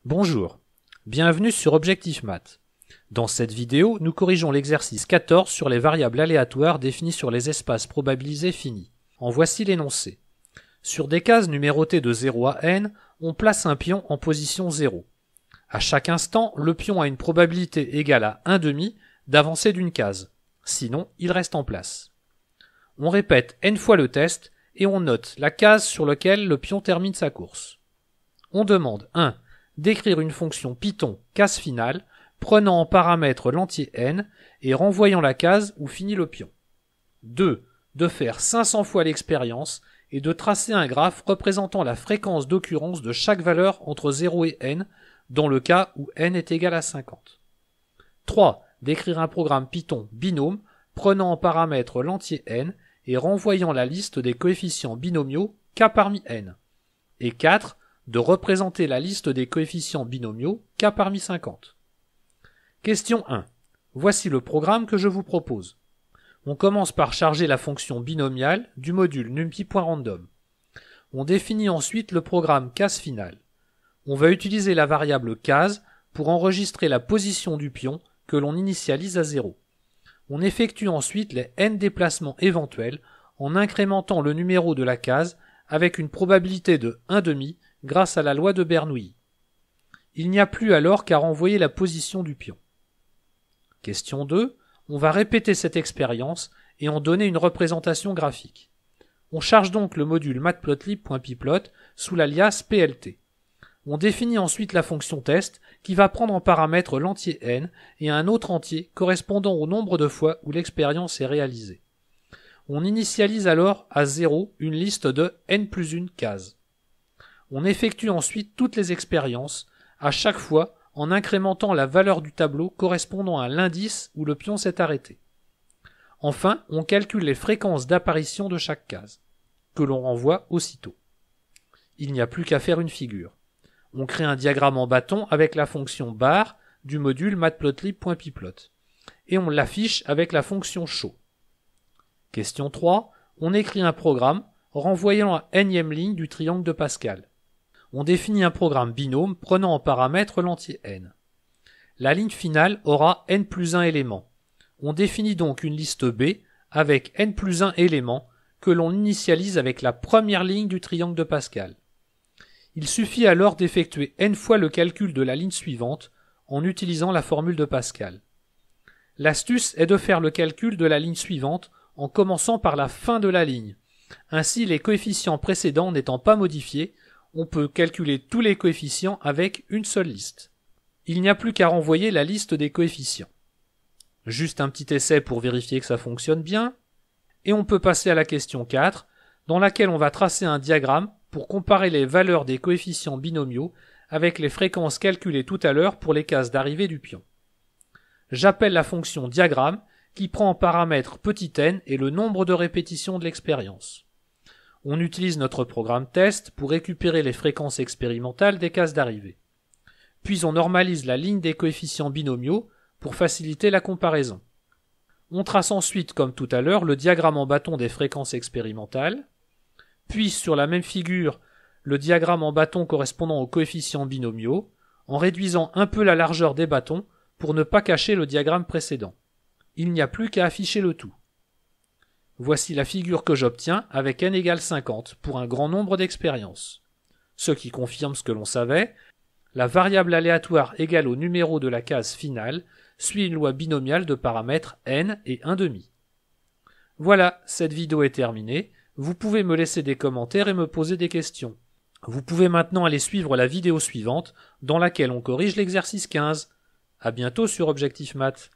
Bonjour, bienvenue sur Objectif Math. Dans cette vidéo, nous corrigeons l'exercice 14 sur les variables aléatoires définies sur les espaces probabilisés finis. En voici l'énoncé. Sur des cases numérotées de 0 à n, on place un pion en position 0. À chaque instant, le pion a une probabilité égale à 1/2 d'avancer d'une case. Sinon, il reste en place. On répète n fois le test et on note la case sur laquelle le pion termine sa course. On demande 1. D'écrire une fonction Python case finale prenant en paramètre l'entier n et renvoyant la case où finit le pion. 2. De faire 500 fois l'expérience et de tracer un graphe représentant la fréquence d'occurrence de chaque valeur entre 0 et n dans le cas où n est égal à 50. 3. D'écrire un programme Python binôme prenant en paramètre l'entier n et renvoyant la liste des coefficients binomiaux k parmi n. Et 4. De représenter la liste des coefficients binomiaux k parmi 50. Question 1. Voici le programme que je vous propose. On commence par charger la fonction binomiale du module numpy.random. On définit ensuite le programme case finale. On va utiliser la variable case pour enregistrer la position du pion que l'on initialise à 0. On effectue ensuite les n déplacements éventuels en incrémentant le numéro de la case avec une probabilité de 1/2 grâce à la loi de Bernoulli. Il n'y a plus alors qu'à renvoyer la position du pion. Question 2. On va répéter cette expérience et en donner une représentation graphique. On charge donc le module matplotlib.pyplot sous l'alias plt. On définit ensuite la fonction test qui va prendre en paramètre l'entier n et un autre entier correspondant au nombre de fois où l'expérience est réalisée. On initialise alors à 0 une liste de n+1 cases. On effectue ensuite toutes les expériences, à chaque fois en incrémentant la valeur du tableau correspondant à l'indice où le pion s'est arrêté. Enfin, on calcule les fréquences d'apparition de chaque case, que l'on renvoie aussitôt. Il n'y a plus qu'à faire une figure. On crée un diagramme en bâton avec la fonction bar du module matplotlib.pyplot et on l'affiche avec la fonction show. Question 3. On écrit un programme renvoyant la nème ligne du triangle de Pascal. On définit un programme binôme prenant en paramètre l'entier n. La ligne finale aura n+1 éléments. On définit donc une liste B avec n+1 éléments que l'on initialise avec la première ligne du triangle de Pascal. Il suffit alors d'effectuer n fois le calcul de la ligne suivante en utilisant la formule de Pascal. L'astuce est de faire le calcul de la ligne suivante en commençant par la fin de la ligne. Ainsi, les coefficients précédents n'étant pas modifiés, on peut calculer tous les coefficients avec une seule liste. Il n'y a plus qu'à renvoyer la liste des coefficients. Juste un petit essai pour vérifier que ça fonctionne bien. Et on peut passer à la question 4, dans laquelle on va tracer un diagramme pour comparer les valeurs des coefficients binomiaux avec les fréquences calculées tout à l'heure pour les cases d'arrivée du pion. J'appelle la fonction diagramme qui prend en paramètre petit n et le nombre de répétitions de l'expérience. On utilise notre programme test pour récupérer les fréquences expérimentales des cases d'arrivée. Puis on normalise la ligne des coefficients binomiaux pour faciliter la comparaison. On trace ensuite, comme tout à l'heure, le diagramme en bâton des fréquences expérimentales, puis sur la même figure, le diagramme en bâton correspondant aux coefficients binomiaux, en réduisant un peu la largeur des bâtons pour ne pas cacher le diagramme précédent. Il n'y a plus qu'à afficher le tout. Voici la figure que j'obtiens avec n égale 50 pour un grand nombre d'expériences. Ce qui confirme ce que l'on savait, la variable aléatoire égale au numéro de la case finale suit une loi binomiale de paramètres n et 1/2. Voilà, cette vidéo est terminée. Vous pouvez me laisser des commentaires et me poser des questions. Vous pouvez maintenant aller suivre la vidéo suivante dans laquelle on corrige l'exercice 15. À bientôt sur Objectif Math.